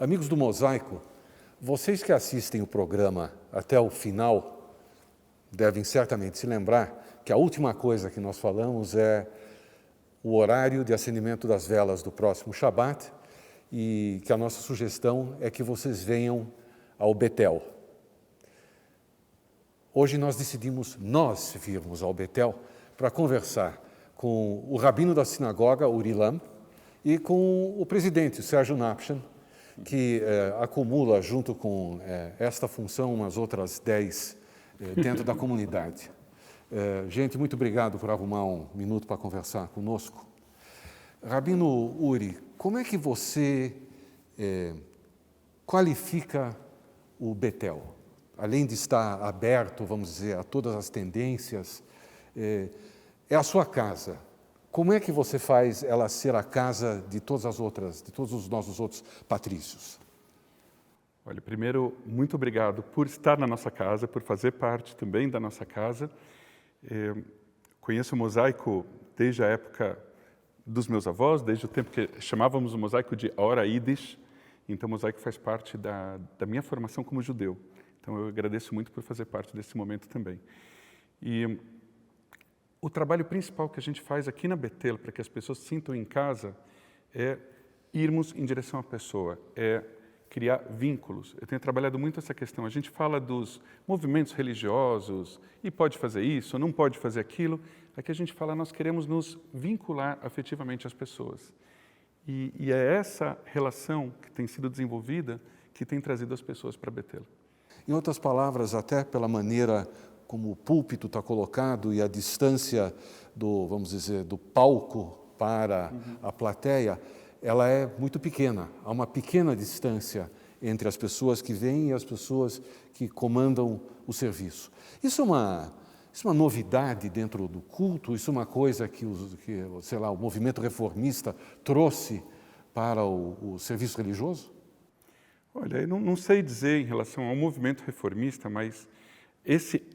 Amigos do Mosaico, vocês que assistem o programa até o final devem certamente se lembrar que a última coisa que nós falamos é o horário de acendimento das velas do próximo Shabat e que a nossa sugestão é que vocês venham ao Betel. Hoje nós decidimos virmos ao Betel para conversar com o rabino da sinagoga, Uri Lam, e com o presidente, Sérgio Napchan, que acumula junto com esta função umas outras 10 dentro da comunidade. Gente, muito obrigado por arrumar um minuto para conversar conosco. Rabino Uri, como é que você qualifica o Betel? Além de estar aberto, vamos dizer, a todas as tendências, é a sua casa. Como é que você faz ela ser a casa de todas as outras, de todos os nossos outros patrícios? Olha, primeiro, muito obrigado por estar na nossa casa, por fazer parte também da nossa casa. Conheço o Mosaico desde a época dos meus avós, desde o tempo que chamávamos o Mosaico de Hora Yiddish. Então, o Mosaico faz parte da minha formação como judeu. Então, eu agradeço muito por fazer parte desse momento também. E o trabalho principal que a gente faz aqui na Betel, para que as pessoas se sintam em casa, é irmos em direção à pessoa, é criar vínculos. Eu tenho trabalhado muito essa questão. A gente fala dos movimentos religiosos, e pode fazer isso, não pode fazer aquilo. Aqui a gente fala, nós queremos nos vincular afetivamente às pessoas. E é essa relação que tem sido desenvolvida que tem trazido as pessoas para Betel. Em outras palavras, até pela maneira como o púlpito está colocado e a distância do, vamos dizer, do palco para a plateia, ela é muito pequena. Há uma pequena distância entre as pessoas que vêm e as pessoas que comandam o serviço. Isso é uma novidade dentro do culto? Isso é uma coisa que o movimento reformista trouxe para o serviço religioso? Olha, eu não sei dizer em relação ao movimento reformista, mas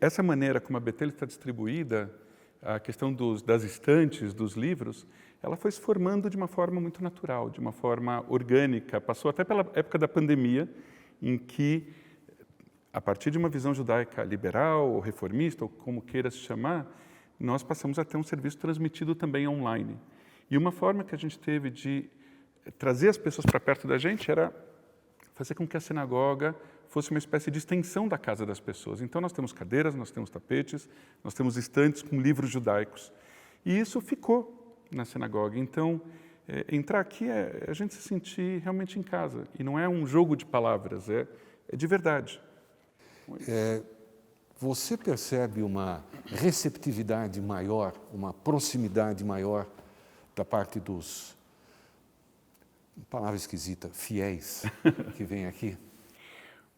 essa maneira como a Betel está distribuída, a questão das estantes, dos livros, ela foi se formando de uma forma muito natural, de uma forma orgânica. Passou até pela época da pandemia, em que, a partir de uma visão judaica liberal ou reformista, ou como queira se chamar, nós passamos a ter um serviço transmitido também online. E uma forma que a gente teve de trazer as pessoas para perto da gente era fazer com que a sinagoga fosse uma espécie de extensão da casa das pessoas. Então, nós temos cadeiras, nós temos tapetes, nós temos estantes com livros judaicos. E isso ficou na sinagoga. Então, entrar aqui é a gente se sentir realmente em casa. E não é um jogo de palavras, é de verdade. Você percebe uma receptividade maior, uma proximidade maior da parte dos, palavra esquisita, fiéis que vêm aqui?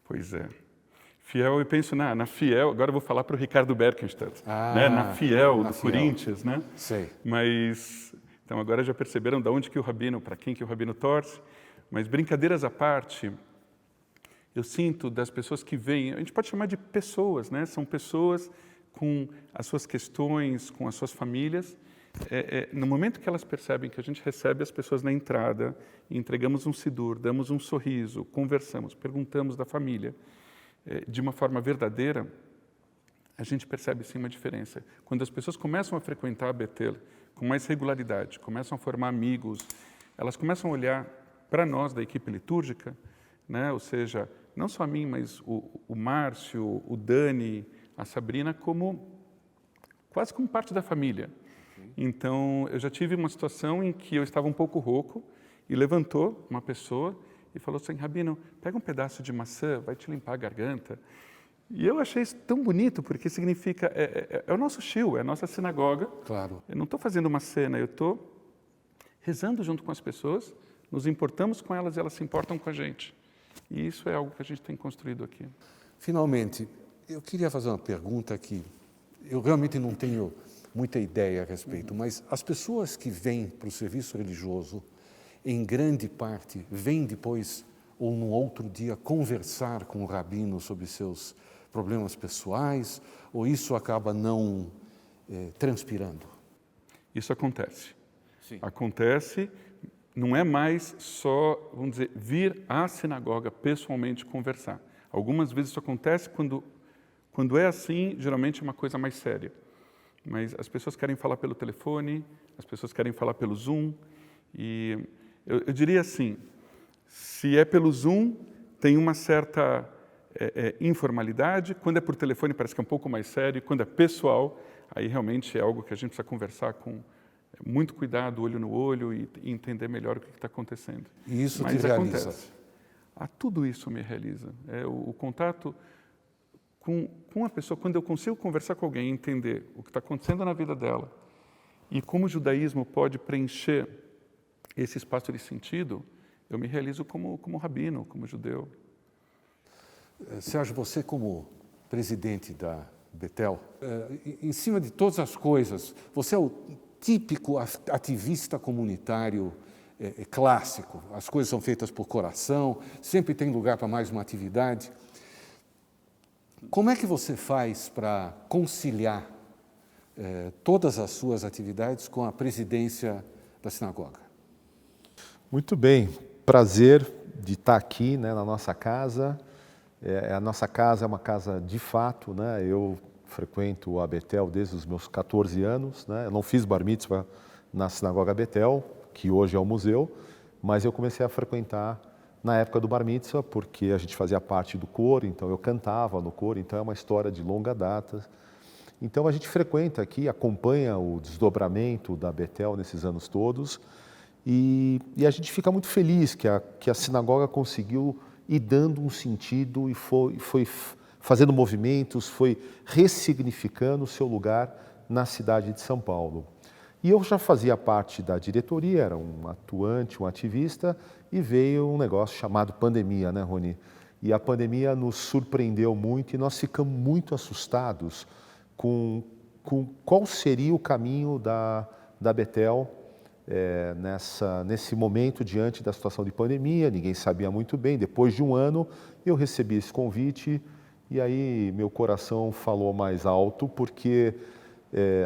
Pois é. Fiel, eu penso na Fiel, agora eu vou falar para o Ricardo Berkenstadt, né? Na Fiel, do Corinthians, né? Sei. Mas, então agora já perceberam de onde que o rabino, para quem que o rabino torce, mas brincadeiras à parte, eu sinto das pessoas que vêm, a gente pode chamar de pessoas, né? São pessoas com as suas questões, com as suas famílias. No momento que elas percebem que a gente recebe as pessoas na entrada, entregamos um sidur, damos um sorriso, conversamos, perguntamos da família, de uma forma verdadeira, a gente percebe sim uma diferença. Quando as pessoas começam a frequentar a Betel com mais regularidade, começam a formar amigos, elas começam a olhar para nós da equipe litúrgica, né? Ou seja, não só a mim, mas o Márcio, o Dani, a Sabrina, quase como parte da família. Então, eu já tive uma situação em que eu estava um pouco rouco e levantou uma pessoa e falou assim, Rabino, pega um pedaço de maçã, vai te limpar a garganta. E eu achei isso tão bonito, porque significa, é o nosso shiur, é a nossa sinagoga. Claro. Eu não estou fazendo uma cena, eu estou rezando junto com as pessoas, nos importamos com elas e elas se importam com a gente. E isso é algo que a gente tem construído aqui. Finalmente, eu queria fazer uma pergunta que eu realmente não tenho muita ideia a respeito, mas as pessoas que vêm para o serviço religioso, em grande parte, vêm depois ou num outro dia conversar com o rabino sobre seus problemas pessoais, ou isso acaba não transpirando? Isso acontece. Sim. Acontece não é mais só, vamos dizer, vir à sinagoga pessoalmente conversar. Algumas vezes isso acontece quando é assim, geralmente é uma coisa mais séria. Mas as pessoas querem falar pelo telefone, as pessoas querem falar pelo Zoom. E eu diria assim, se é pelo Zoom, tem uma certa informalidade. Quando é por telefone, parece que é um pouco mais sério. Quando é pessoal, aí realmente é algo que a gente precisa conversar com muito cuidado, olho no olho, e entender melhor o que está acontecendo. E isso Mas te realiza? acontece. Tudo isso me realiza. O contato com a pessoa, quando eu consigo conversar com alguém e entender o que está acontecendo na vida dela e como o judaísmo pode preencher esse espaço de sentido, eu me realizo como rabino, como judeu. Sérgio, você como presidente da Betel, em cima de todas as coisas, você é o típico ativista comunitário clássico. As coisas são feitas por coração, sempre tem lugar para mais uma atividade. Como é que você faz para conciliar todas as suas atividades com a presidência da sinagoga? Muito bem, prazer de estar aqui, né, na nossa casa. A nossa casa é uma casa de fato, né? Eu frequento a Betel desde os meus 14 anos, né? Eu não fiz bar mitzvah na sinagoga Betel, que hoje é o museu, mas eu comecei a frequentar na época do bar mitzvah, porque a gente fazia parte do coro, então eu cantava no coro, então é uma história de longa data. Então a gente frequenta aqui, acompanha o desdobramento da Betel nesses anos todos, e a gente fica muito feliz que a sinagoga conseguiu ir dando um sentido e foi fazendo movimentos, foi ressignificando o seu lugar na cidade de São Paulo. E eu já fazia parte da diretoria, era um atuante, um ativista, e veio um negócio chamado pandemia, né, Rony? E a pandemia nos surpreendeu muito e nós ficamos muito assustados com qual seria o caminho da Betel nesse momento diante da situação de pandemia. Ninguém sabia muito bem. Depois de um ano, eu recebi esse convite e aí meu coração falou mais alto, porque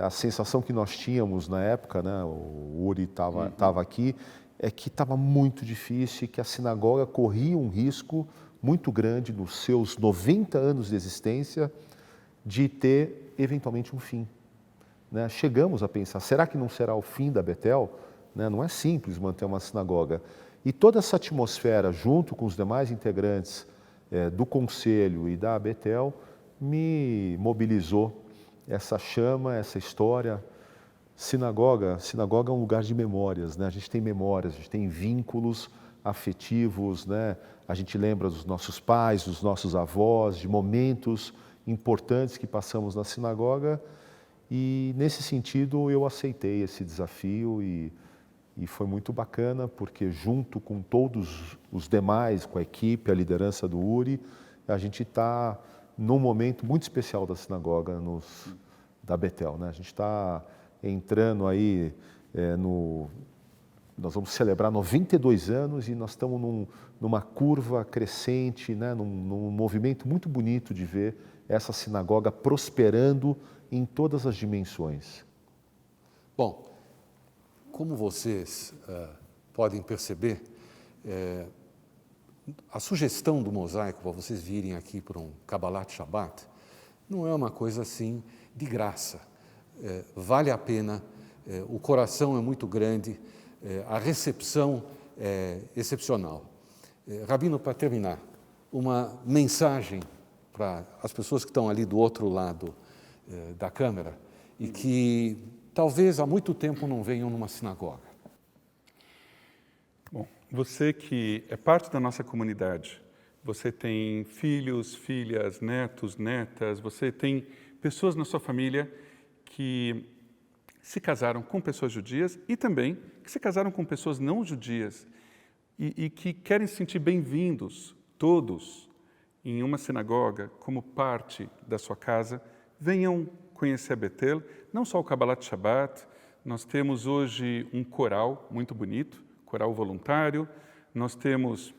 a sensação que nós tínhamos na época, né, o Uri estava aqui, é que estava muito difícil e que a sinagoga corria um risco muito grande nos seus 90 anos de existência de ter eventualmente um fim. Né? Chegamos a pensar, será que não será o fim da Betel? Né? Não é simples manter uma sinagoga. E toda essa atmosfera, junto com os demais integrantes do Conselho e da Betel, me mobilizou. Essa chama, essa história. Sinagoga é um lugar de memórias, né? A gente tem memórias, a gente tem vínculos afetivos, né? A gente lembra dos nossos pais, dos nossos avós, de momentos importantes que passamos na sinagoga, e nesse sentido eu aceitei esse desafio e foi muito bacana, porque junto com todos os demais, com a equipe, a liderança do Uri, a gente está num momento muito especial da sinagoga da Betel, né? A gente está entrando aí nós vamos celebrar 92 anos e nós estamos numa curva crescente, né? num movimento muito bonito de ver essa sinagoga prosperando em todas as dimensões. Bom, como vocês podem perceber, a sugestão do mosaico para vocês virem aqui para um Kabbalat Shabbat não é uma coisa assim de graça. Vale a pena, o coração é muito grande, a recepção é excepcional. Rabino, para terminar, uma mensagem para as pessoas que estão ali do outro lado da câmera e que talvez há muito tempo não venham numa sinagoga. Bom, você que é parte da nossa comunidade, você tem filhos, filhas, netos, netas, você tem pessoas na sua família que se casaram com pessoas judias e também que se casaram com pessoas não judias e que querem se sentir bem-vindos, todos, em uma sinagoga, como parte da sua casa. Venham conhecer a Betel, não só o Kabbalat Shabbat, nós temos hoje um coral muito bonito, coral voluntário, nós temos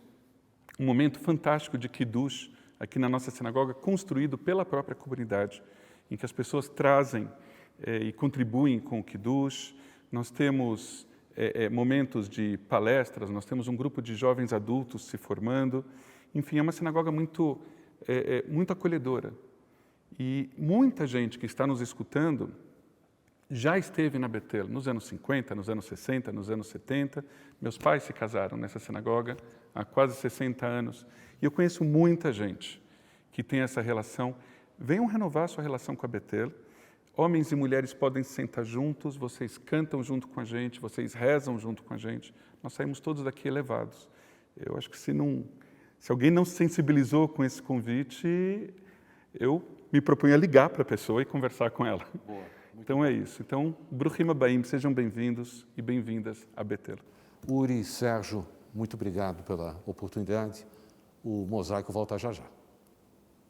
um momento fantástico de Kiddush aqui na nossa sinagoga, construído pela própria comunidade, em que as pessoas trazem e contribuem com o Kiddush. Nós temos momentos de palestras, nós temos um grupo de jovens adultos se formando. Enfim, é uma sinagoga muito acolhedora. E muita gente que está nos escutando já esteve na Betel nos anos 50, nos anos 60, nos anos 70. Meus pais se casaram nessa sinagoga há quase 60 anos. E eu conheço muita gente que tem essa relação. Venham renovar sua relação com a Betel. Homens e mulheres podem se sentar juntos, vocês cantam junto com a gente, vocês rezam junto com a gente. Nós saímos todos daqui elevados. Eu acho que se alguém não se sensibilizou com esse convite, eu me proponho a ligar para a pessoa e conversar com ela. Boa. Então é isso. Então, Bruchim Abaim, sejam bem-vindos e bem-vindas a Betel. Uri, Sérgio, muito obrigado pela oportunidade. O Mosaico volta já já.